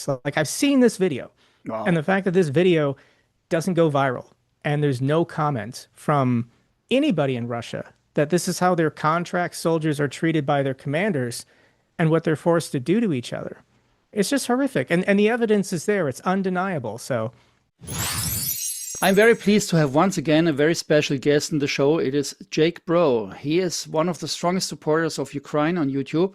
So, like, I've seen this video, and Wow. the fact that this video doesn't go viral and there's no comment from anybody in Russia that this is how their contract soldiers are treated by their commanders and what they're forced to do to each other. It's just horrific. And the evidence is there. It's undeniable. So, I'm very pleased to have once again a very special guest in the show. It is Jake Broe. He is one of the strongest supporters of Ukraine on YouTube,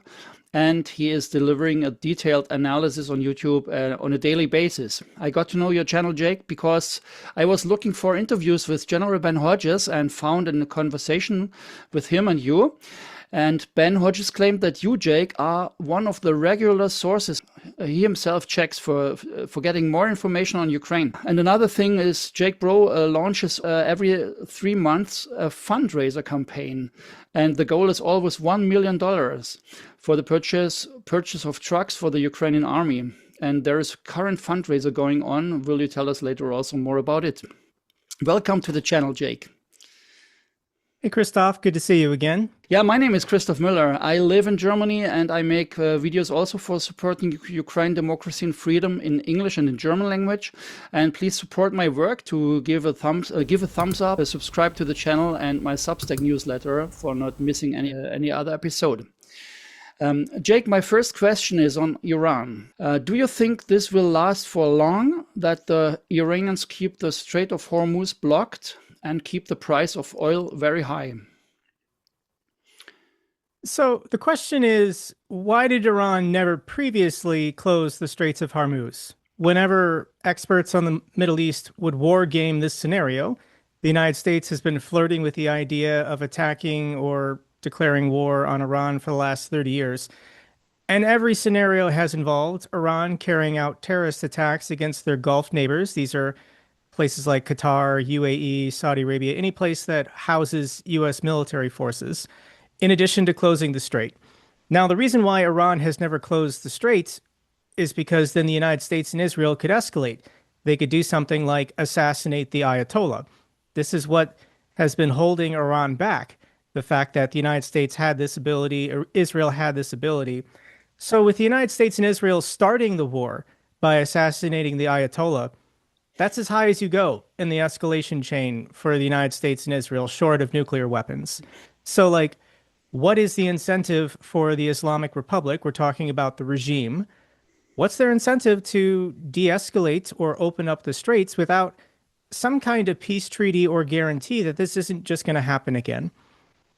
and he is delivering a detailed analysis on YouTube on a daily basis. I got to know your channel, Jake, because I was looking for interviews with General Ben Hodges and found in a conversation with him and you. And Ben Hodges claimed that you, Jake, are one of the regular sources he himself checks for getting more information on Ukraine. And another thing is Jake Broe launches every 3 months a fundraiser campaign. And the goal is always $1 million for the purchase of trucks for the Ukrainian army. And there is a current fundraiser going on. Will you tell us later also more about it? Welcome to the channel, Jake. hey, Christoph, good to see you again. Yeah, my name is Christoph Müller. I live in Germany and I make videos also for supporting Ukraine democracy and freedom in English and in German language. And please support my work to give a thumbs up, subscribe to the channel and my Substack newsletter for not missing any other episode. Jake, my first question is on Iran. Do you think this will last for long, that the Iranians keep the Strait of Hormuz blocked and keep the price of oil very high? So the question is, why did Iran never previously close the Straits of Hormuz? Whenever experts on the Middle East would war game this scenario, the United States has been flirting with the idea of attacking or declaring war on Iran for the last 30 years. And every scenario has involved Iran carrying out terrorist attacks against their Gulf neighbors. These are places like Qatar, UAE, Saudi Arabia, any place that houses U.S. military forces, in addition to closing the strait. Now, the reason why Iran has never closed the straits is because then the United States and Israel could escalate. They could do something like assassinate the Ayatollah. This is what has been holding Iran back, the fact that the United States had this ability, or Israel had this ability. So with the United States and Israel starting the war by assassinating the Ayatollah, that's as high as you go in the escalation chain for the United States and Israel, short of nuclear weapons. So, like, what is the incentive for the Islamic Republic? We're talking about the regime. What's their incentive to de-escalate or open up the straits without some kind of peace treaty or guarantee that this isn't just going to happen again?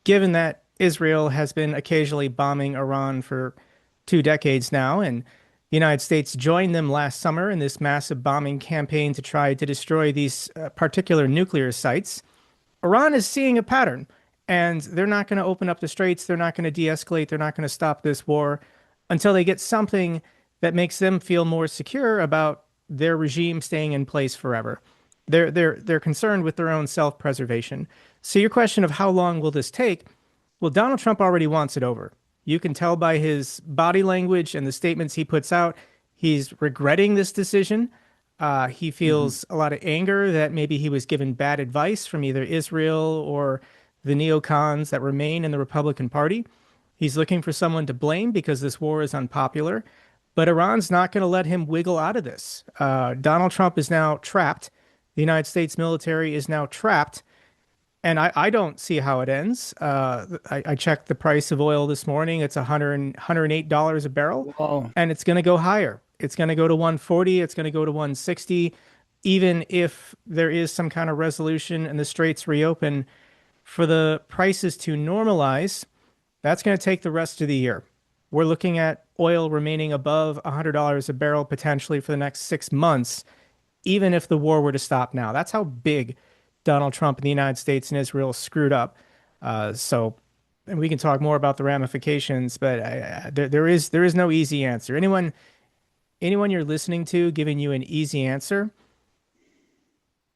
Given that Israel has been occasionally bombing Iran for 2 decades now, and the United States joined them last summer in this massive bombing campaign to try to destroy these particular nuclear sites, Iran is seeing a pattern, and they're not going to open up the straits. They're not going to de-escalate. They're not going to stop this war until they get something that makes them feel more secure about their regime staying in place forever. They're concerned with their own self-preservation. So your question of how long will this take? Well, Donald Trump already wants it over. You can tell by his body language and the statements he puts out, he's regretting this decision. He feels a lot of anger that maybe he was given bad advice from either Israel or the neocons that remain in the Republican Party. He's looking for someone to blame because this war is unpopular. But Iran's not going to let him wiggle out of this. Donald Trump is now trapped. The United States military is now trapped. And I don't see how it ends. I checked the price of oil this morning. It's $108 a barrel, Wow. and it's going to go higher. It's going to go to 140. It's going to go to 160. Even if there is some kind of resolution and the straits reopen, for the prices to normalize, that's going to take the rest of the year. We're looking at oil remaining above $100 a barrel potentially for the next 6 months, even if the war were to stop now. That's how big Donald Trump and the United States and Israel screwed up. And we can talk more about the ramifications, but there is no easy answer. Anyone you're listening to giving you an easy answer,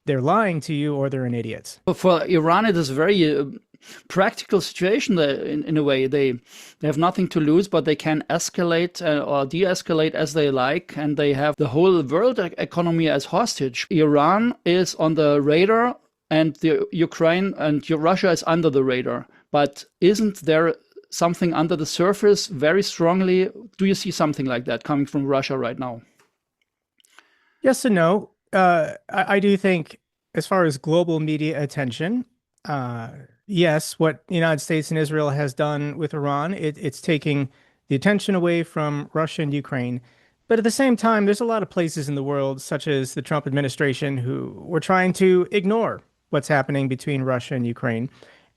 they're lying to you or they're an idiot. For Iran, it is a very practical situation. In a way, they have nothing to lose, but they can escalate or de-escalate as they like, and they have the whole world economy as hostage. Iran is on the radar, and the Ukraine and Russia is under the radar. But isn't there something under the surface very strongly? Do you see something like that coming from Russia right now? Yes and no. I do think, as far as global media attention, uh, yes, what the United States and Israel has done with Iran, it's taking the attention away from Russia and Ukraine. But at the same time, there's a lot of places in the world, such as the Trump administration, who were trying to ignore what's happening between Russia and Ukraine.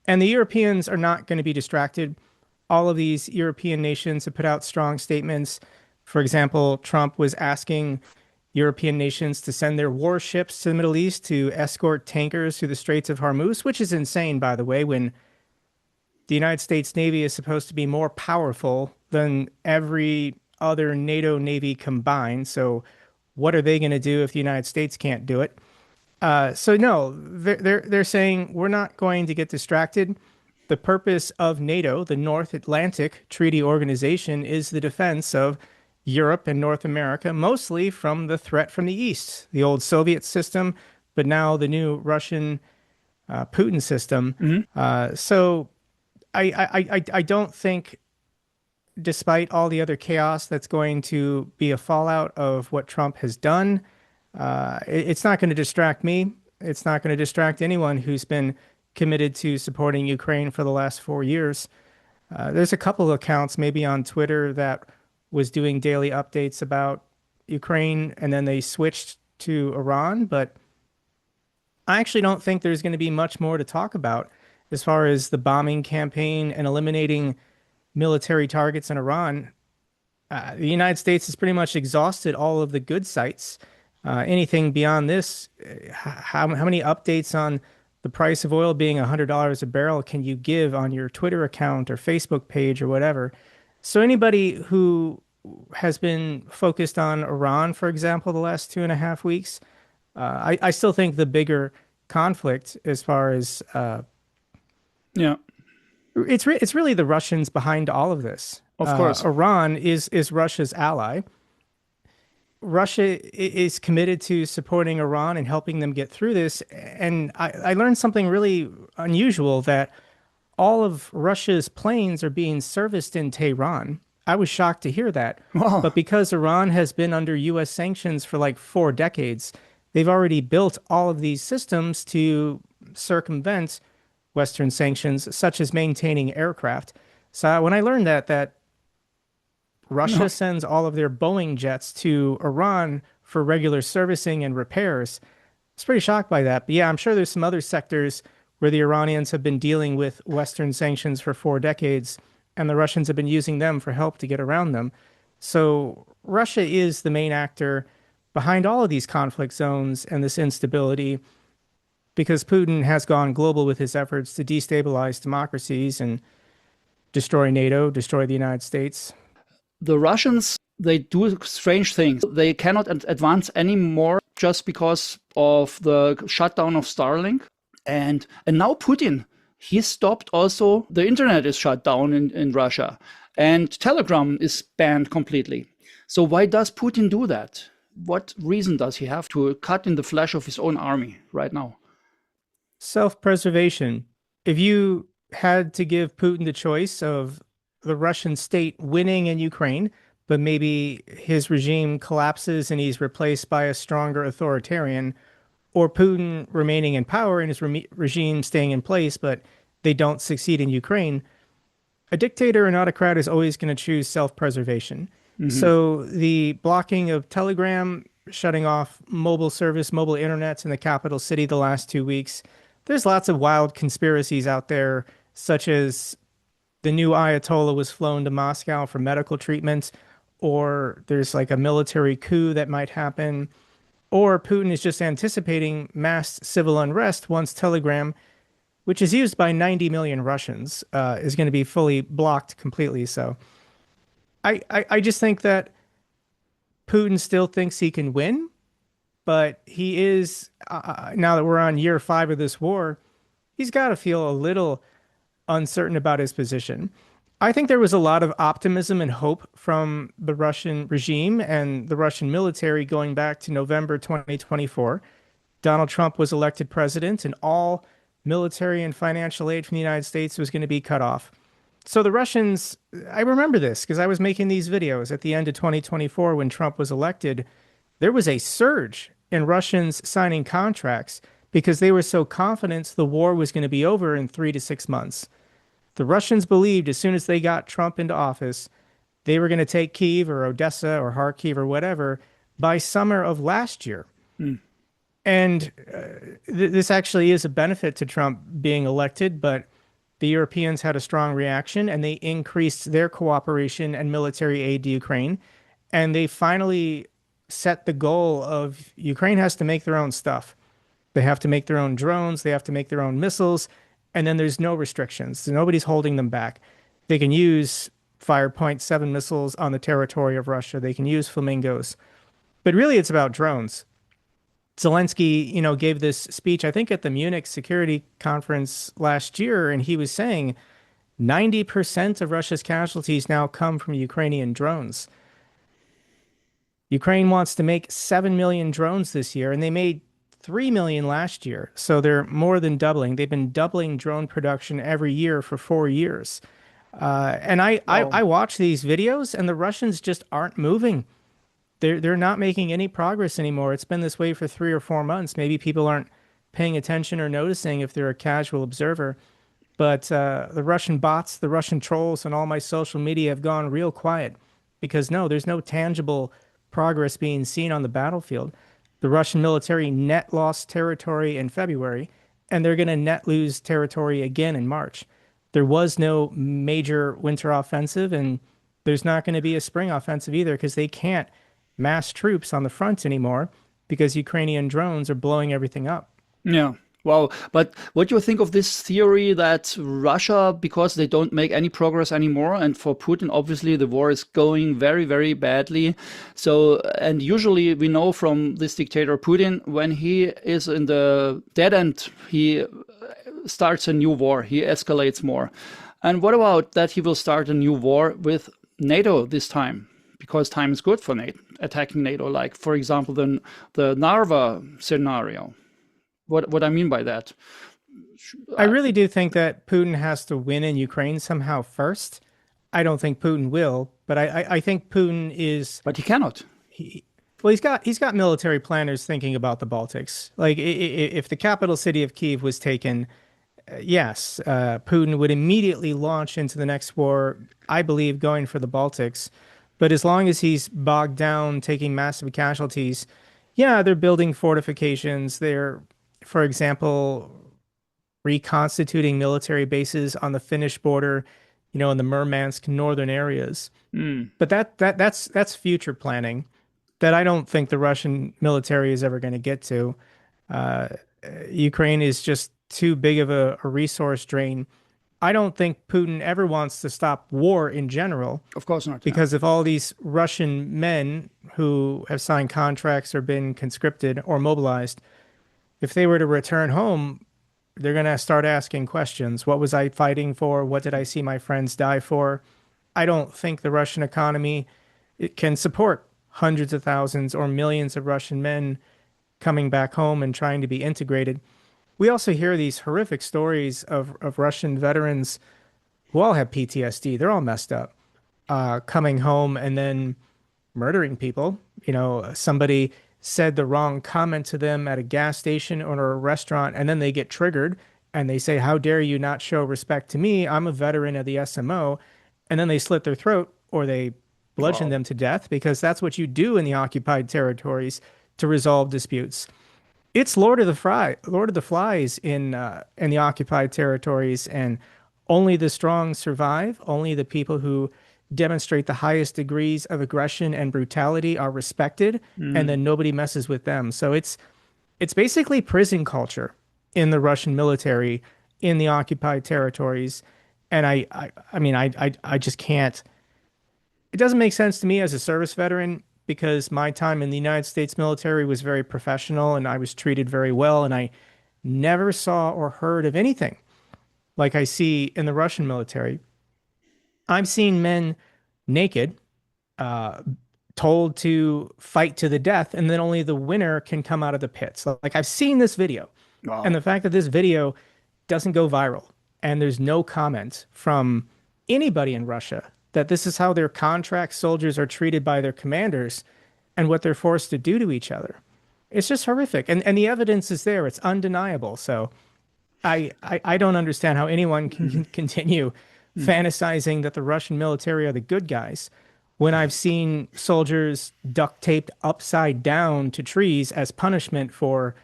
And the Europeans are not going to be distracted. All of these European nations have put out strong statements. For example, Trump was asking European nations to send their warships to the Middle East to escort tankers through the Straits of Hormuz, which is insane, by the way, when the United States Navy is supposed to be more powerful than every other NATO navy combined. So, what are they going to do if the United States can't do it? So no, they're saying we're not going to get distracted. The purpose of NATO, the North Atlantic Treaty Organization, is the defense of Europe and North America, mostly from the threat from the East, the old Soviet system, but now the new Russian Putin system. Hmm. So I don't think, despite all the other chaos that's going to be a fallout of what Trump has done, it's not going to distract me. It's not going to distract anyone who's been committed to supporting Ukraine for the last 4 years. There's a couple of accounts, maybe on Twitter, that was doing daily updates about Ukraine, and then they switched to Iran. But I actually don't think there's going to be much more to talk about as far as the bombing campaign and eliminating military targets in Iran. The United States has pretty much exhausted all of the good sites. Anything beyond this, how many updates on the price of oil being $100 a barrel can you give on your Twitter account or Facebook page or whatever? So anybody who has been focused on Iran, for example, the last 2.5 weeks, I still think the bigger conflict, as far as Yeah, it's really the Russians behind all of this. of course. Iran is Russia's ally. Russia is committed to supporting Iran and helping them get through this. And I learned something really unusual, that all of Russia's planes are being serviced in Tehran. I was shocked to hear that. Wow. But because Iran has been under US sanctions for like 4 decades, they've already built all of these systems to circumvent Western sanctions, such as maintaining aircraft. So when I learned that Russia No. sends all of their Boeing jets to Iran for regular servicing and repairs, I was pretty shocked by that. But yeah, I'm sure there's some other sectors where the Iranians have been dealing with Western sanctions for 4 decades, and the Russians have been using them for help to get around them. So Russia is the main actor behind all of these conflict zones and this instability, because Putin has gone global with his efforts to destabilize democracies and destroy NATO, destroy the United States. The Russians, they do strange things. They cannot advance anymore just because of the shutdown of Starlink. And now Putin, he stopped also, the internet is shut down in Russia. And Telegram is banned completely. So why does Putin do that? What reason does he have to cut in the flesh of his own army right now? Self-preservation. If you had to give Putin the choice of the Russian state winning in Ukraine, but maybe his regime collapses and he's replaced by a stronger authoritarian, or Putin remaining in power and his regime staying in place, but they don't succeed in Ukraine, a dictator and autocrat is always going to choose self-preservation. Hmm. So the blocking of Telegram, shutting off mobile service, mobile internets in the capital city the last 2 weeks, there's lots of wild conspiracies out there, such as the new Ayatollah was flown to Moscow for medical treatment, or there's like a military coup that might happen, or Putin is just anticipating mass civil unrest once Telegram, which is used by 90 million Russians, is going to be fully blocked completely. So I just think that Putin still thinks he can win, but he is, now that we're on year 5 of this war, he's got to feel a little uncertain about his position. I think there was a lot of optimism and hope from the Russian regime and the Russian military going back to November 2024. Donald Trump was elected president, and all military and financial aid from the United States was going to be cut off. So the Russians, I remember this because I was making these videos at the end of 2024 when Trump was elected. there was a surge in Russians signing contracts because they were so confident the war was going to be over in 3 to 6 months. The Russians believed as soon as they got Trump into office, they were going to take Kyiv or Odessa or Kharkiv or whatever by summer of last year. Mm. And this actually is a benefit to Trump being elected, but the Europeans had a strong reaction and they increased their cooperation and military aid to Ukraine. And they finally set the goal of Ukraine has to make their own stuff. They have to make their own drones, they have to make their own missiles, and then there's no restrictions. So nobody's holding them back. They can use Fire Point 7 missiles on the territory of Russia. They can use flamingos. But really it's about drones. Zelensky, gave this speech, I think, at the Munich Security Conference last year, and he was saying 90% of Russia's casualties now come from Ukrainian drones. Ukraine wants to make 7 million drones this year, and they made 3 million last year. So they're more than doubling. They've been doubling drone production every year for 4 years. And I Wow. watch these videos, and the Russians just aren't moving. They're not making any progress anymore. It's been this way for 3 or 4 months. Maybe people aren't paying attention or noticing if they're a casual observer. But the Russian bots, the Russian trolls, and all my social media have gone real quiet because no, there's no tangible progress being seen on the battlefield. The Russian military net lost territory in February, and they're going to net lose territory again in March. There was no major winter offensive, and there's not going to be a spring offensive either because they can't mass troops on the front anymore because Ukrainian drones are blowing everything up. Yeah. Wow. But what do you think of this theory that Russia, because they don't make any progress anymore, and for Putin, obviously, the war is going very, very badly. So, and usually we know from this dictator Putin, when he is in the dead end, he starts a new war, he escalates more. And what about that he will start a new war with NATO this time? Because time is good for NATO, attacking NATO, like, for example, the Narva scenario. What I mean by that. I really do think that Putin has to win in Ukraine somehow first. I don't think Putin will, but I think Putin is But he cannot. he, well, he's got military planners thinking about the Baltics. Like if the capital city of Kyiv was taken, yes, Putin would immediately launch into the next war, I believe, going for the Baltics. But as long as he's bogged down, taking massive casualties, yeah, they're building fortifications. They're, for example, reconstituting military bases on the Finnish border, in the Murmansk northern areas. Mm, But that's future planning that I don't think the Russian military is ever going to get to. Uh, Ukraine is just too big of a resource drain. I don't think Putin ever wants to stop war in general of course not. Yeah. because if all these Russian men who have signed contracts or been conscripted or mobilized, if they were to return home, they're going to start asking questions. What was I fighting for? What did I see my friends die for? I don't think the Russian economy it can support hundreds of thousands or millions of Russian men coming back home and trying to be integrated. We also hear these horrific stories of Russian veterans who all have PTSD. They're all messed up, coming home and then murdering people. Somebody said the wrong comment to them at a gas station or a restaurant, and then they get triggered and they say, "How dare you not show respect to me? I'm a veteran of the SMO." And then they slit their throat or they bludgeon Wow. them to death because that's what you do in the occupied territories to resolve disputes. It's Lord of the Flies in the occupied territories, and only the strong survive. Only the people who demonstrate the highest degrees of aggression and brutality are respected, and Mm, then nobody messes with them. So it's basically prison culture in the Russian military in the occupied territories, and I mean I just can't. It doesn't make sense to me as a service veteran because my time in the United States military was very professional and I was treated very well, and I never saw or heard of anything like I see in the Russian military. I've seen men naked, uh, told to fight to the death, and then only the winner can come out of the pits. Like I've seen this video, and wow. the fact that this video doesn't go viral and there's no comment from anybody in Russia that this is how their contract soldiers are treated by their commanders, and what they're forced to do to each other. It's just horrific. And the evidence is there. It's undeniable. So I don't understand how anyone can continue fantasizing that the Russian military are the good guys when I've seen soldiers duct taped upside down to trees as punishment for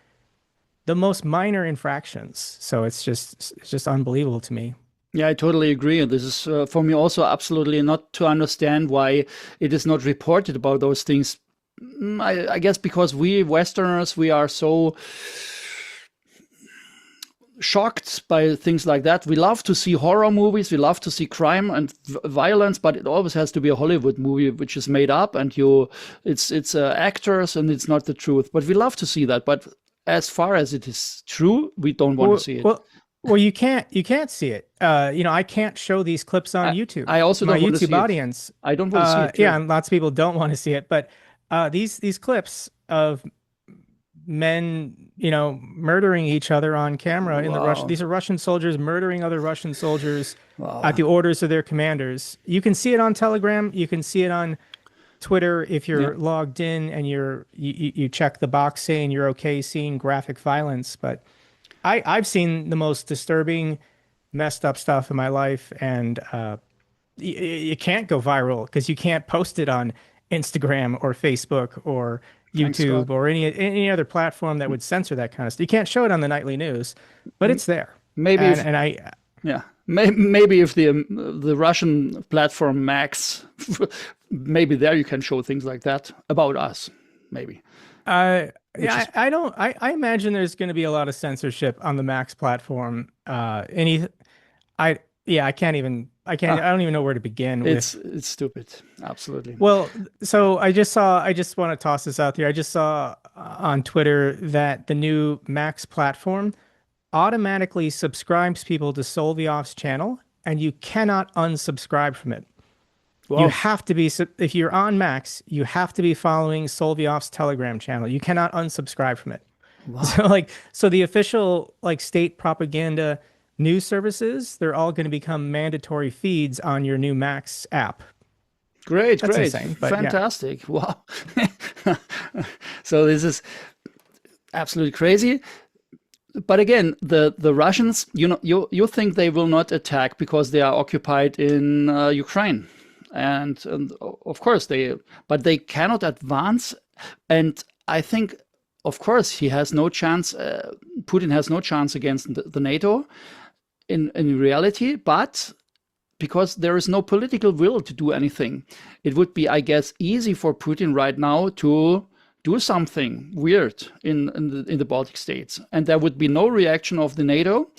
the most minor infractions. So it's just unbelievable to me. Yeah, I totally agree. And this is for me also absolutely not to understand why it is not reported about those things. I guess because we Westerners, we are so shocked by things like that. We love to see horror movies, we love to see crime and violence, but it always has to be a Hollywood movie which is made up, and it's actors, and it's not the truth. But we love to see that. But as far as it is true, we don't want to see it. Well, you can't see it. I can't show these clips on YouTube. I also My don't want to YouTube see it. audience. I don't want to see it too. Yeah, and lots of people don't want to see it. But these clips of men, murdering each other on camera in the Russian. Wow. These are Russian soldiers murdering other Russian soldiers Wow. at the orders of their commanders. You can see it on Telegram. You can see it on Twitter if you're logged in and you check the box saying you're okay seeing graphic violence. But I've seen the most disturbing, messed up stuff in my life, and you can't go viral because you can't post it on Instagram or Facebook or Thanks, YouTube God. or any other platform that would censor that kind of stuff. You can't show it on the nightly news, but it's there. Maybe And, if, and I, yeah, maybe if the Russian platform Max, maybe there you can show things like that about us. Maybe. yeah, I don't. I imagine there's going to be a lot of censorship on the Max platform. I can't even. I can't. I don't even know where to begin with. It's stupid. Absolutely. Well, so I just want to toss this out there. I just saw on Twitter that the new Max platform automatically subscribes people to Solviov's channel, and you cannot unsubscribe from it. You Well, have to be, if you're on Max, you have to be following Solviov's Telegram channel. You cannot unsubscribe from it. So the official state propaganda news services, they're all going to become mandatory feeds on your new Max app. great, That's great, insane, but yeah. fantastic. Wow. So this is absolutely crazy. But again, the Russians, you think they will not attack because they are occupied in Ukraine, and of course but they cannot advance. And I think, of course, he has no chance. Putin has no chance against the NATO in reality, but because there is no political will to do anything, it would be, I guess, easy for Putin right now to do something weird in the Baltic states, and there would be no reaction of the NATO,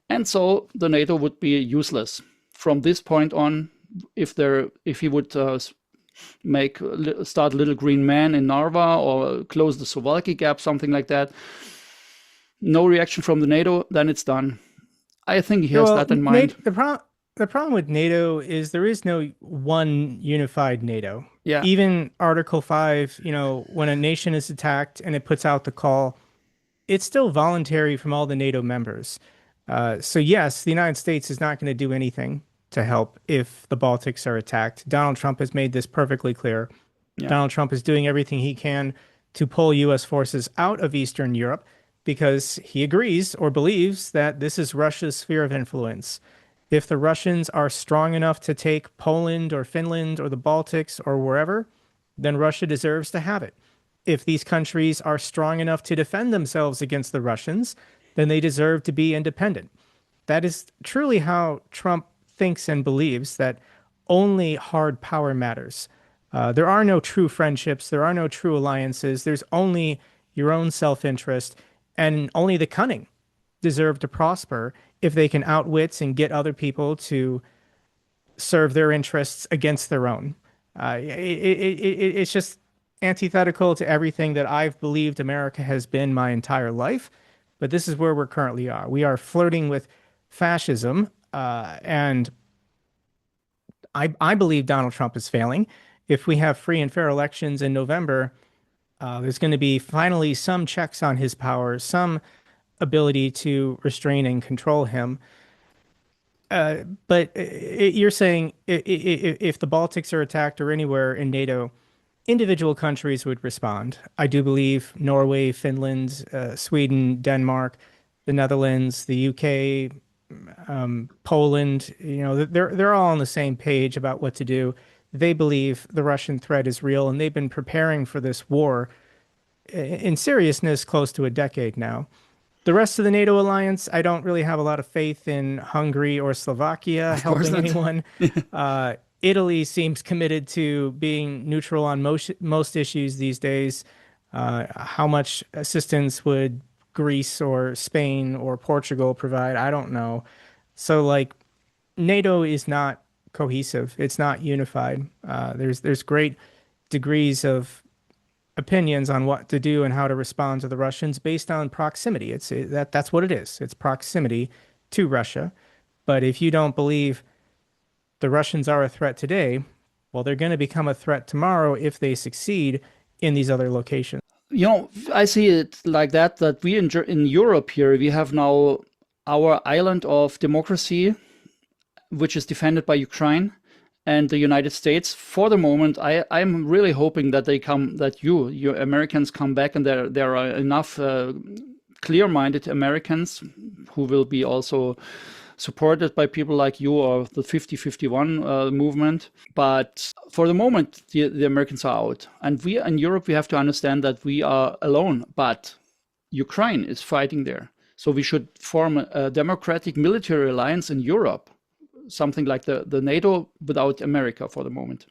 and so the NATO would be useless from this point on. If he would start Little Green Man in Narva or close the Suwalki Gap, something like that, no reaction from the NATO, then it's done. I think he has Well, that in mind. The problem with NATO is there is no one unified NATO. Yeah. Even Article 5, when a nation is attacked and it puts out the call, it's still voluntary from all the NATO members. So yes, the United States is not going to do anything to help if the Baltics are attacked. Donald Trump has made this perfectly clear. Yeah. Donald Trump is doing everything he can to pull U.S. forces out of Eastern Europe because he agrees or believes that this is Russia's sphere of influence. If the Russians are strong enough to take Poland or Finland or the Baltics or wherever, then Russia deserves to have it. If these countries are strong enough to defend themselves against the Russians, then they deserve to be independent. That is truly how Trump thinks and believes, that only hard power matters. There are no true friendships. There are no true alliances. There's only your own self-interest, and only the cunning deserve to prosper if they can outwit and get other people to serve their interests against their own. It's just antithetical to everything that I've believed America has been my entire life. But this is where we currently are. We are flirting with fascism, and I believe Donald Trump is failing. If we have free and fair elections in November, there's going to be finally some checks on his power, some ability to restrain and control him. But you're saying if the Baltics are attacked or anywhere in NATO, individual countries would respond. I do believe Norway, Finland, Sweden, Denmark, the Netherlands, the UK, Poland, they're all on the same page about what to do. They believe the Russian threat is real, and they've been preparing for this war in seriousness close to a decade now. The rest of the NATO alliance, I don't really have a lot of faith in Hungary or Slovakia Of course helping not. anyone. Italy seems committed to being neutral on most issues these days. How much assistance would Greece or Spain or Portugal provide? I don't know. So like NATO is not cohesive. It's not unified. There's great degrees of opinions on what to do and how to respond to the Russians based on proximity. That's what it is. It's proximity to Russia. But if you don't believe the Russians are a threat today, well, they're going to become a threat tomorrow if they succeed in these other locations. I see it like that, that we in Europe here, we have now our island of democracy, which is defended by Ukraine and the United States. For the moment, I'm really hoping that you Americans come back, and there are enough clear-minded Americans who will be also supported by people like you or the 50-51 movement. But for the moment, the Americans are out. And we in Europe, we have to understand that we are alone, but Ukraine is fighting there. So we should form a democratic military alliance in Europe, something like the NATO without America for the moment.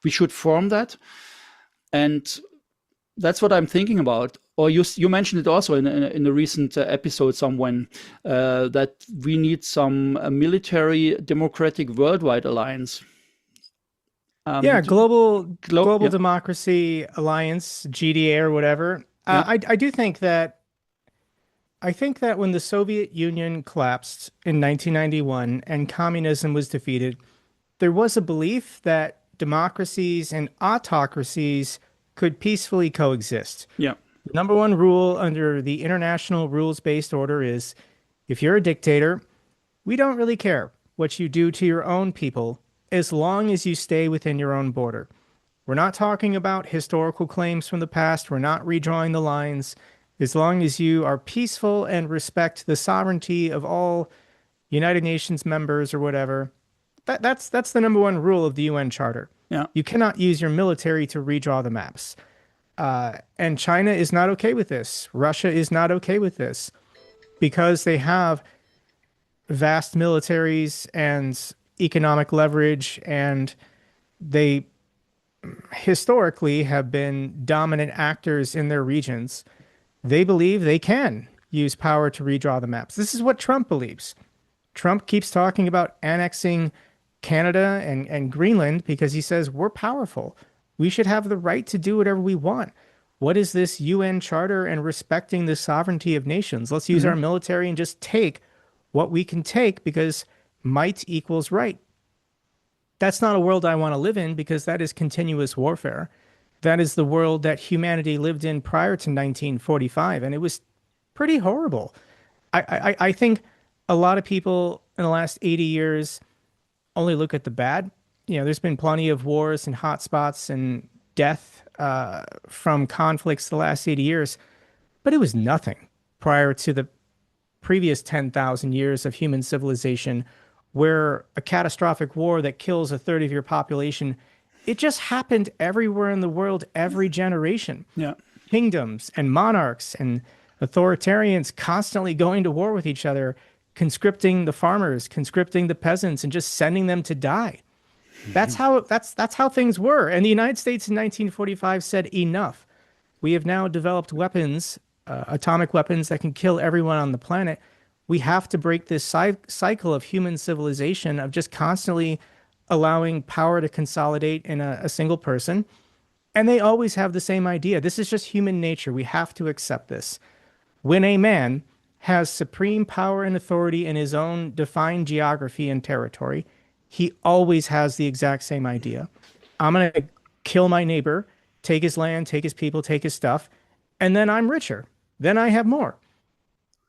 We should form that. And that's what I'm thinking about. Or you mentioned it also in a recent episode somewhere, that we need some military democratic worldwide alliance. Yeah, global Yeah, democracy alliance, GDA or whatever. yeah, I think that when the Soviet Union collapsed in 1991 and communism was defeated, there was a belief that democracies and autocracies could peacefully coexist. yeah. The number one rule under the international rules-based order is if you're a dictator, we don't really care what you do to your own people as long as you stay within your own border. We're not talking about historical claims from the past. We're not redrawing the lines. As long as you are peaceful and respect the sovereignty of all United Nations members or whatever, that's the number one rule of the UN Charter. Yeah. You cannot use your military to redraw the maps. And China is not okay with this. Russia is not okay with this because they have vast militaries and economic leverage, and they historically have been dominant actors in their regions. They believe they can use power to redraw the maps. This is what Trump believes. Trump keeps talking about annexing Canada and Greenland because he says we're powerful. We should have the right to do whatever we want. What is this UN charter and respecting the sovereignty of nations? Let's use our military and just take what we can take because might equals right. That's not a world I want to live in because that is continuous warfare. That is the world that humanity lived in prior to 1945, and it was pretty horrible. I think a lot of people in the last 80 years only look at the bad. There's been plenty of wars and hotspots and death from conflicts the last 80 years, but it was nothing prior to the previous 10,000 years of human civilization, where a catastrophic war that kills a third of your population, it just happened everywhere in the world, every generation. Yeah. Kingdoms and monarchs and authoritarians constantly going to war with each other, conscripting the farmers, conscripting the peasants, and just sending them to die. That's how things were. And the United States in 1945 said enough. We have now developed weapons, atomic weapons that can kill everyone on the planet. We have to break this cycle of human civilization of just constantly allowing power to consolidate in a single person. And they always have the same idea. This is just human nature. We have to accept this. When a man has supreme power and authority in his own defined geography and territory, he always has the exact same idea. I'm going to kill my neighbor, take his land, take his people, take his stuff, and then I'm richer. Then I have more.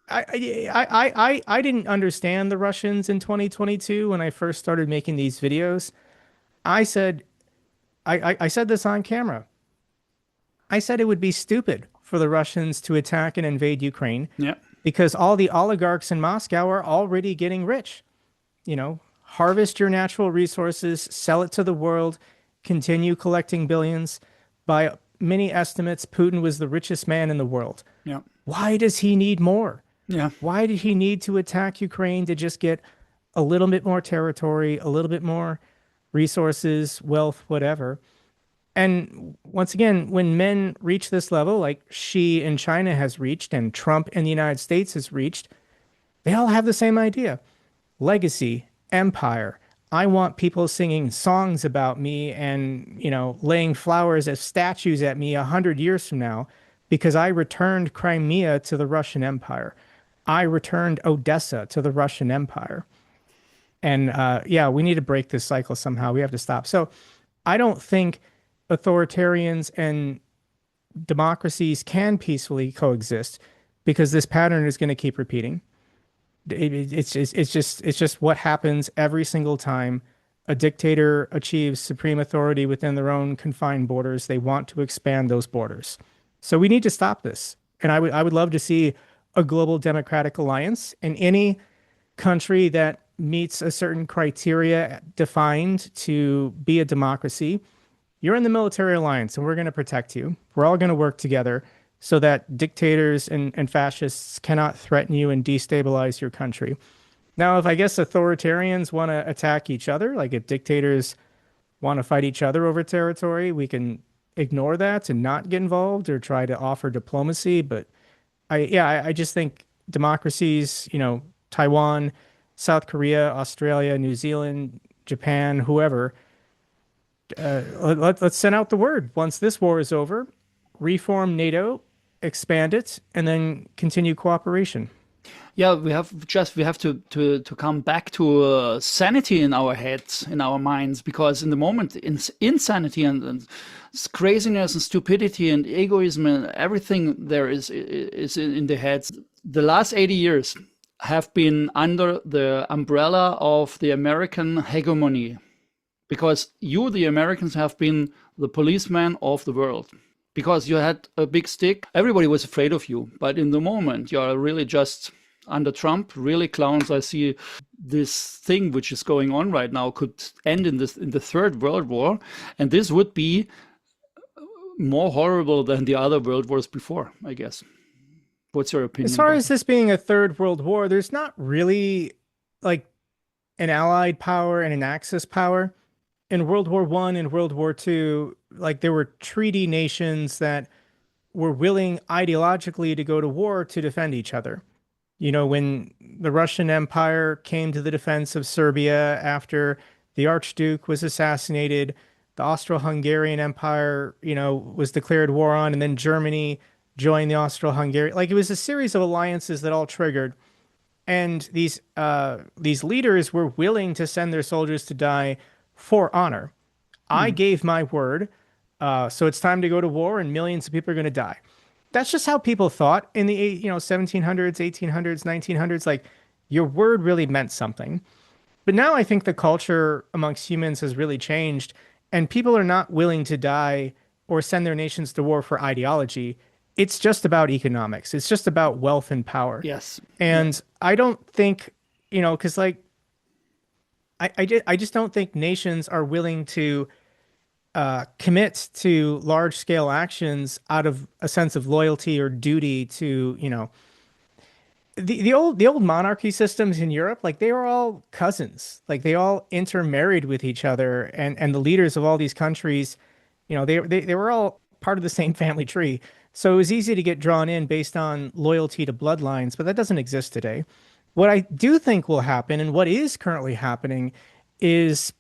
I didn't understand the Russians in 2022 when I first started making these videos. I said I said this on camera. I said it would be stupid for the Russians to attack and invade Ukraine Yeah. because all the oligarchs in Moscow are already getting rich. Harvest your natural resources, sell it to the world, continue collecting billions. By many estimates, Putin was the richest man in the world. Yeah. Why does he need more? Yeah. Why did he need to attack Ukraine to just get a little bit more territory, a little bit more resources, wealth, whatever? And once again, when men reach this level, like Xi in China has reached and Trump in the United States has reached, they all have the same idea: legacy, empire. I want people singing songs about me and, laying flowers as statues at me 100 years from now because I returned Crimea to the Russian Empire. I returned Odessa to the Russian Empire. And yeah, we need to break this cycle somehow. We have to stop. So I don't think authoritarians and democracies can peacefully coexist because this pattern is going to keep repeating. It's just what happens every single time a dictator achieves supreme authority within their own confined borders. They want to expand those borders. So we need to stop this. And I would love to see a global democratic alliance in any country that meets a certain criteria defined to be a democracy. You're in the military alliance and we're going to protect you. We're all going to work together so that dictators and fascists cannot threaten you and destabilize your country. Now, if I guess authoritarians want to attack each other, like if dictators want to fight each other over territory, we can ignore that and not get involved or try to offer diplomacy. But I just think democracies, Taiwan, South Korea, Australia, New Zealand, Japan, whoever, let's send out the word. Once this war is over, reform NATO, expand it, and then continue cooperation. Yeah, we have to come back to sanity in our heads, in our minds, because in the moment, insanity and craziness and stupidity and egoism and everything there is in the heads. The last 80 years have been under the umbrella of the American hegemony, because you, the Americans, have been the policeman of the world. Because you had a big stick, everybody was afraid of you. But in the moment, you are really just under Trump, really clowns. I see this thing which is going on right now could end in the Third World War, and this would be more horrible than the other world wars before, I guess. What's your As opinion far about as this being a third world war, there's not really like an allied power and an axis power. In World War One and World War Two, like there were treaty nations that were willing ideologically to go to war to defend each other. When the Russian Empire came to the defense of Serbia after the Archduke was assassinated, the Austro-Hungarian Empire, was declared war on, and then Germany joined the Austro-Hungarian. Like it was a series of alliances that all triggered, and these leaders were willing to send their soldiers to die for honor. I it? gave my word, so it's time to go to war, and millions of people are going to die. That's just how people thought in the 1700s, 1800s, 1900s. Like your word really meant something. But now I think the culture amongst humans has really changed, and people are not willing to die or send their nations to war for ideology. It's just about economics. It's just about wealth and power. Yes. Yeah. And I don't think, because like I just don't think nations are willing to commit to large scale actions out of a sense of loyalty or duty to, the old monarchy systems in Europe, like they were all cousins, like they all intermarried with each other, and the leaders of all these countries, they were all part of the same family tree. So it was easy to get drawn in based on loyalty to bloodlines, but that doesn't exist today. What I do think will happen, and what is currently happening, is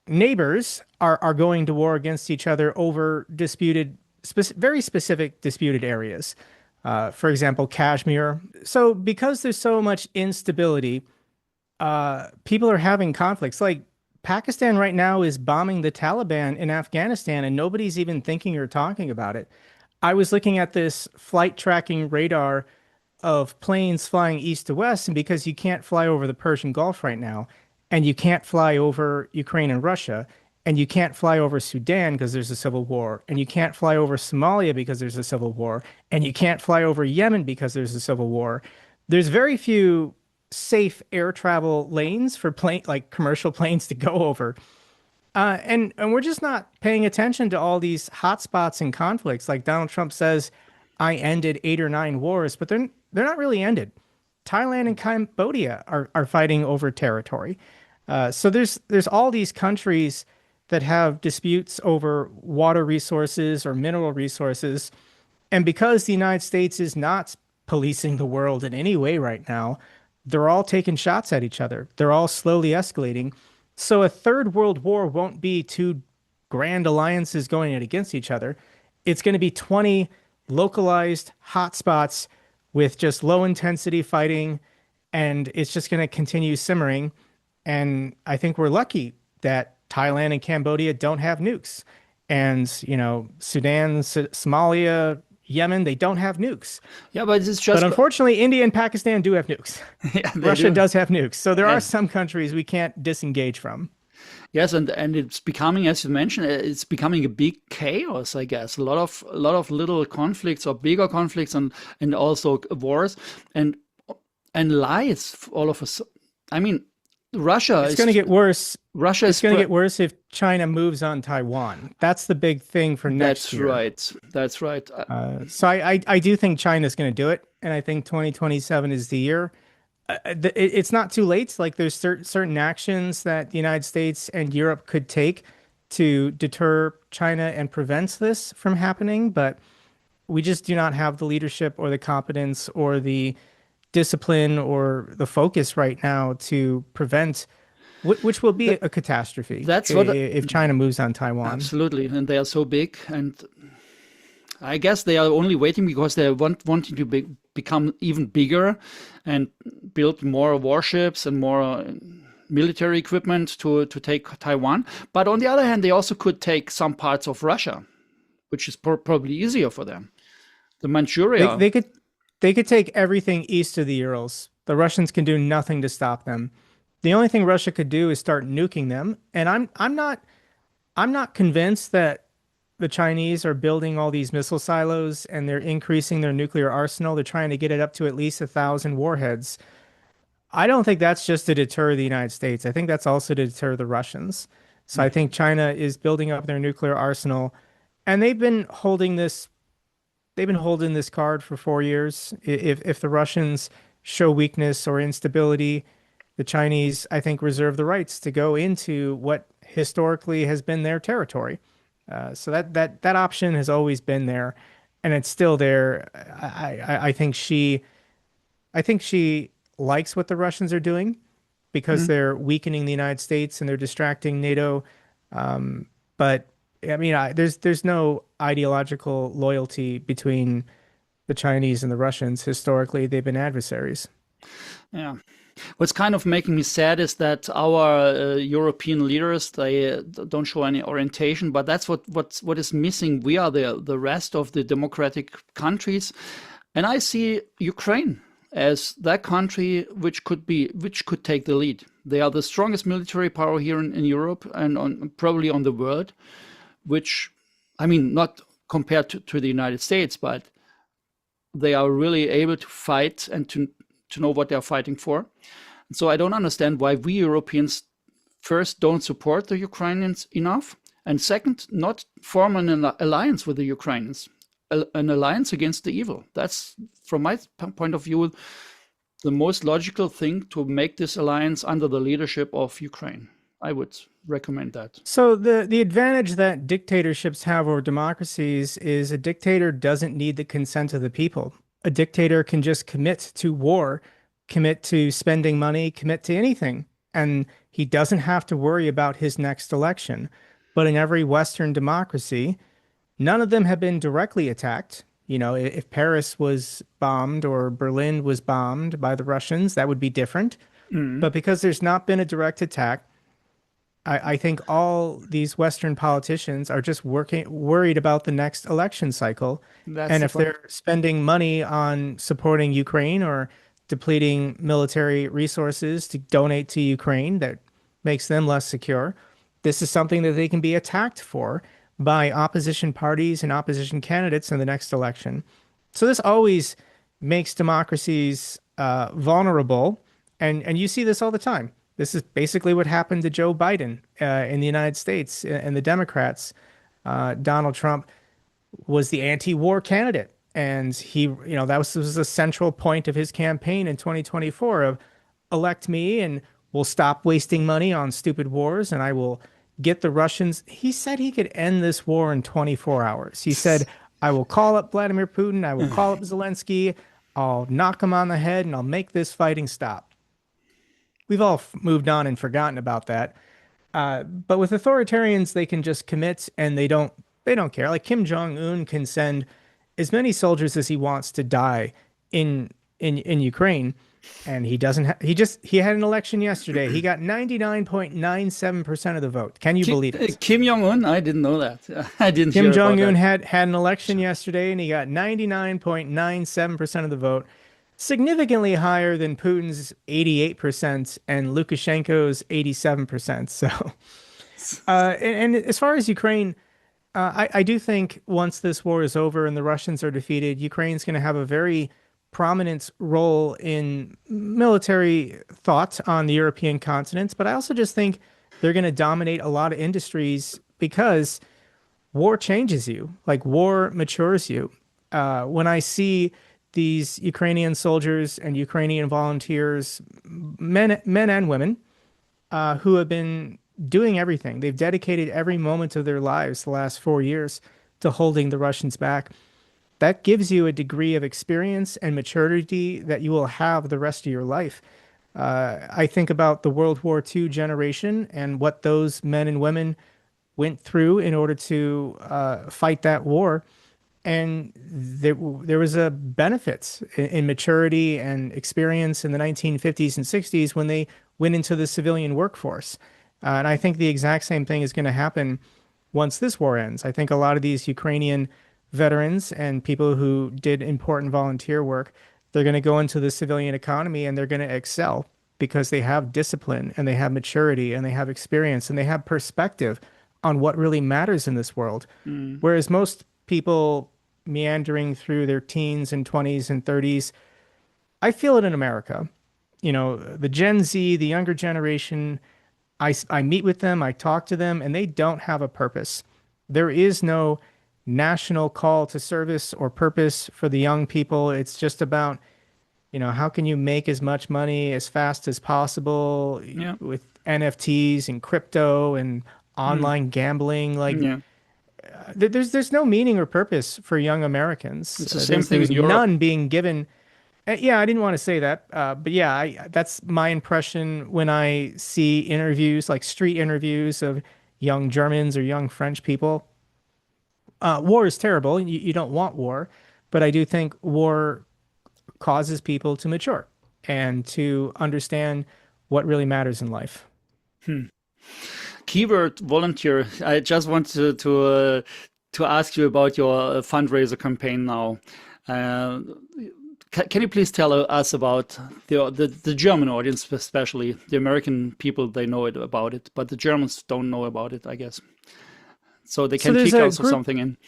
neighbors are going to war against each other over very specific disputed areas. For example, Kashmir. So because there's so much instability, people are having conflicts. Like Pakistan right now is bombing the Taliban in Afghanistan, and nobody's even thinking or talking about it. I was looking at this flight tracking radar of planes flying east to west, and because you can't fly over the Persian Gulf right now, and you can't fly over Ukraine and Russia, and you can't fly over Sudan because there's a civil war, and you can't fly over Somalia because there's a civil war, and you can't fly over Yemen because there's a civil war. There's very few safe air travel lanes for commercial planes to go over. And we're just not paying attention to all these hotspots and conflicts. Like Donald Trump says, I ended 8 or 9 wars, but they're not really ended. Thailand and Cambodia are fighting over territory. So there's all these countries that have disputes over water resources or mineral resources. And because the United States is not policing the world in any way right now, they're all taking shots at each other. They're all slowly escalating. So a third world war won't be two grand alliances going against each other. It's going to be 20 localized hotspots with just low intensity fighting, and it's just going to continue simmering. And I think we're lucky that Thailand and Cambodia don't have nukes. And, Sudan, Somalia, Yemen, they don't have nukes. Yeah, but it's But just unfortunately, India and Pakistan do have nukes. yeah, they Russia do. does have nukes. So there are And some countries we can't disengage from. yes, and it's becoming, as you mentioned, it's becoming a big chaos, I guess. A lot of little conflicts or bigger conflicts and also wars and lies all of us. I mean, Russia It's is going to get worse. Russia It's is going to get worse if China moves on Taiwan. That's the big thing for next that's year. right. That's right. So I do think China's going to do it, and I think 2027 is the year. It's not too late. Like there's certain actions that the United States and Europe could take to deter China and prevent this from happening, but we just do not have the leadership or the competence or the discipline or the focus right now to prevent, which will be That, a catastrophe that's what if China moves on Taiwan. absolutely, and they are so big, and I guess they are only waiting because they wanting to become even bigger and build more warships and more military equipment to take Taiwan. But on the other hand, they also could take some parts of Russia, which is probably easier for them. The They, Manchuria. they could they could take everything east of the Urals. The Russians can do nothing to stop them. The only thing Russia could do is start nuking them. And I'm not convinced that the Chinese are building all these missile silos and they're increasing their nuclear arsenal. They're trying to get it up to at least 1,000 warheads. I don't think that's just to deter the United States. I think that's also to deter the Russians. So I think China is building up their nuclear arsenal, and they've been holding this card for 4 years. If the Russians show weakness or instability, the Chinese, I think, reserve the rights to go into what historically has been their territory. So that option has always been there, and it's still there. I think she likes what the Russians are doing because Mhm. they're weakening the United States and they're distracting NATO. But I mean, there's no ideological loyalty between the Chinese and the Russians. Historically, they've been adversaries. Yeah. What's kind of making me sad is that our European leaders they don't show any orientation, but that's what is missing. We are the rest of the democratic countries, and I see Ukraine as that country which could take the lead. They are the strongest military power here in Europe and probably on the world, which I mean not compared to the United States, but they are really able to fight and to know what they're fighting for. So I don't understand why we Europeans first don't support the Ukrainians enough, and second, not form an alliance with the Ukrainians, an alliance against the evil. That's, from my point of view, the most logical thing to make this alliance under the leadership of Ukraine. I would recommend that. So the advantage that dictatorships have over democracies is a dictator doesn't need the consent of the people. A dictator can just commit to war, commit to spending money, commit to anything, and he doesn't have to worry about his next election. But in every Western democracy, none of them have been directly attacked. If Paris was bombed or Berlin was bombed by the Russians, that would be different. Mm, But because there's not been a direct attack, I think all these Western politicians are just worried about the next election cycle. that's And the if point. they're spending money on supporting Ukraine or depleting military resources to donate to Ukraine, that makes them less secure. this is something that they can be attacked for by opposition parties and opposition candidates in the next election. So this always makes democracies vulnerable, and you see this all the time. This is basically what happened to Joe Biden in the United States and the Democrats. Donald Trump was the anti-war candidate, and that was a central point of his campaign in 2024 of elect me and we'll stop wasting money on stupid wars and I will get the Russians. He said he could end this war in 24 hours. He said, I will call up Vladimir Putin, I will call up Zelensky, I'll knock him on the head and I'll make this fighting stop. We've all moved on and forgotten about that. But with authoritarians, they can just commit and they don't care. Like Kim Jong Un can send as many soldiers as he wants to die in Ukraine, and he doesn't. He had an election yesterday. He got 99.97% of the vote. Can you believe it? Kim Jong-un? I didn't know that. I didn't Kim hear about Jong Un that. had an election yesterday, and he got 99.97% of the vote, significantly higher than Putin's 88% and Lukashenko's 87%. So, and as far as Ukraine, I do think once this war is over and the Russians are defeated, Ukraine's going to have a very prominent role in military thought on the European continent. But I also just think they're going to dominate a lot of industries because war changes you, like war matures you. When I see these Ukrainian soldiers and Ukrainian volunteers, men and women, who have been doing everything. They've dedicated every moment of their lives the last 4 years to holding the Russians back. That gives you a degree of experience and maturity that you will have the rest of your life. I think about the World War II generation and what those men and women went through in order to fight that war. And there was a benefit in maturity and experience in the 1950s and 60s when they went into the civilian workforce. And I think the exact same thing is going to happen once this war ends. I think a lot of these Ukrainian veterans and people who did important volunteer work, they're going to go into the civilian economy and they're going to excel because they have discipline and they have maturity and they have experience and they have perspective on what really matters in this world. Whereas most people meandering through their teens and 20s and 30s, I feel it in America. You know, the Gen Z, the younger generation, I meet with them, I talk to them, and they don't have a purpose. There is no national call to service or purpose for the young people. It's just about, how can you make as much money as fast as possible Yeah. with NFTs and crypto and Mm. online gambling. Like Yeah. there's no meaning or purpose for young Americans. It's the same There's thing there's in Europe. none being given. Yeah, I didn't want to say that, but yeah, that's my impression when I see interviews, like street interviews of young Germans or young French people. War is terrible. You don't want war, but I do think war causes people to mature and to understand what really matters in life. Keyword volunteer. I just want to ask you about your fundraiser campaign now. Uh, can you please tell us about the German audience, especially the American people? They know about it, but the Germans don't know about it, I guess. So they So can there's kick a also group something in.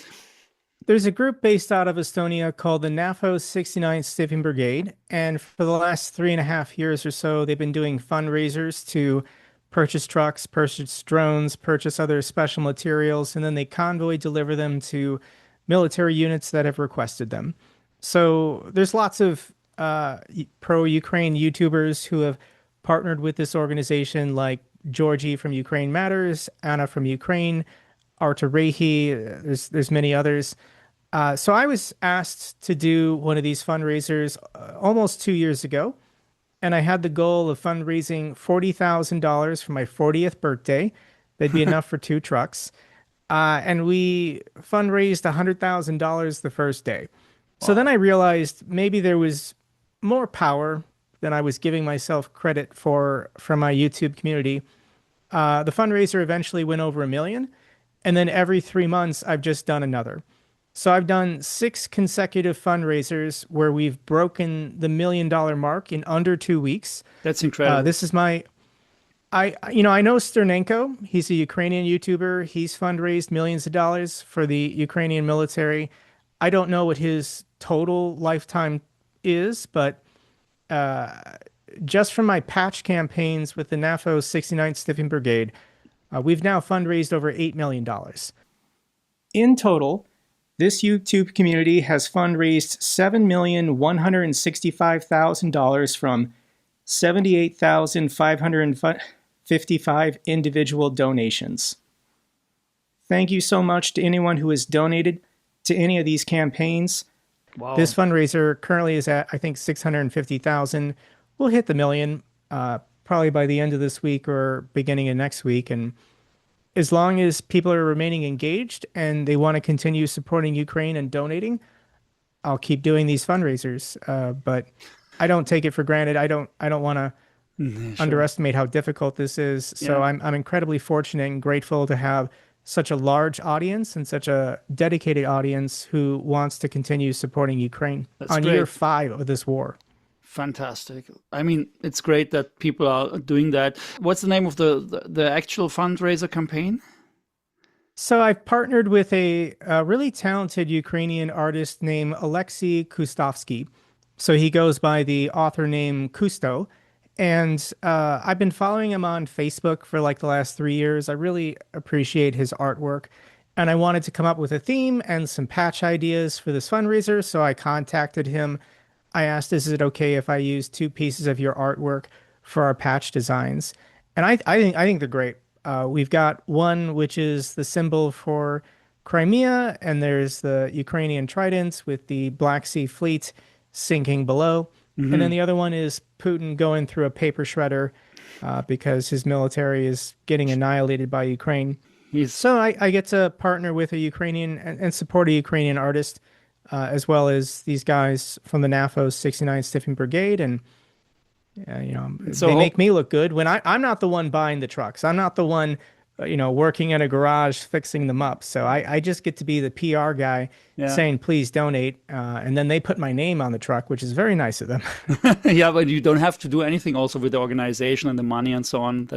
There's a group based out of Estonia called the NAFO 69th Stiffing Brigade. And for the last 3.5 years or so, they've been doing fundraisers to purchase trucks, purchase drones, purchase other special materials, and then they convoy deliver them to military units that have requested them. So there's lots of pro-Ukraine YouTubers who have partnered with this organization, like Georgie from Ukraine Matters, Anna from Ukraine, Artur Rehi. There's many others. So I was asked to do one of these fundraisers almost 2 years ago, and I had the goal of fundraising $40,000 for my 40th birthday. That'd be enough for two trucks. And we fundraised $100,000 the first day. So then Wow. I realized maybe there was more power than I was giving myself credit for from my YouTube community. The fundraiser eventually went over 1 million. And then every 3 months, I've just done another. So I've done 6 consecutive fundraisers where we've broken the $1 million mark in under 2 weeks. That's incredible. This is my I know Sternenko. He's a Ukrainian YouTuber. He's fundraised millions of dollars for the Ukrainian military. I don't know what his total lifetime is, but just from my patch campaigns with the NAFO 69th Stiffing Brigade, we've now fundraised over $8 million. In total, this YouTube community has fundraised $7,165,000 from 78,555 individual donations. Thank you so much to anyone who has donated to any of these campaigns. Wow. This fundraiser currently is at, I think, 650,000. We'll hit the million probably by the end of this week or beginning of next week. And as long as people are remaining engaged and they want to continue supporting Ukraine and donating, I'll keep doing these fundraisers. But I don't take it for granted. I don't want to underestimate how difficult this is. So Yeah. I'm incredibly fortunate and grateful to have such a large audience and such a dedicated audience who wants to continue supporting Ukraine That's on great. year 5 of this war. Fantastic. I mean, it's great that people are doing that. What's the name of the actual fundraiser campaign? So I've partnered with a really talented Ukrainian artist named Alexei Kustovsky. So he goes by the author name Kusto. And I've been following him on Facebook for like the last 3 years. I really appreciate his artwork. And I wanted to come up with a theme and some patch ideas for this fundraiser. So I contacted him. I asked, is it okay if I use 2 pieces of your artwork for our patch designs? And I think they're great. We've got one which is the symbol for Crimea, and there's the Ukrainian trident with the Black Sea Fleet sinking below. And then the other one is Putin going through a paper shredder because his military is getting annihilated by Ukraine. So I get to partner with a Ukrainian and support a Ukrainian artist, as well as these guys from the NAFO 69th Stiffing Brigade. And they make me look good when I'm not the one buying the trucks. I'm not the one, working in a garage fixing them up. So I just get to be the PR guy saying, please donate. And then they put my name on the truck, which is very nice of them. Yeah, but you don't have to do anything also with the organization and the money and so on.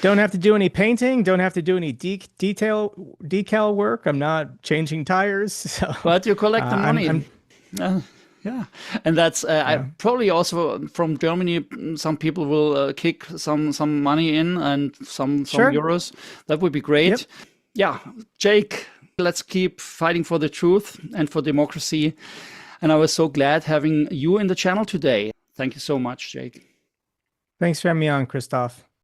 Don't have to do any painting. Don't have to do any decal work. I'm not changing tires. So, but you collect the money. Yeah, and that's I probably also from Germany. Some people will kick some money in and some euros. That would be great. Yep. Yeah, Jake, let's keep fighting for the truth and for democracy. And I was so glad having you in the channel today. Thank you so much, Jake. Thanks for having me on, Christoph.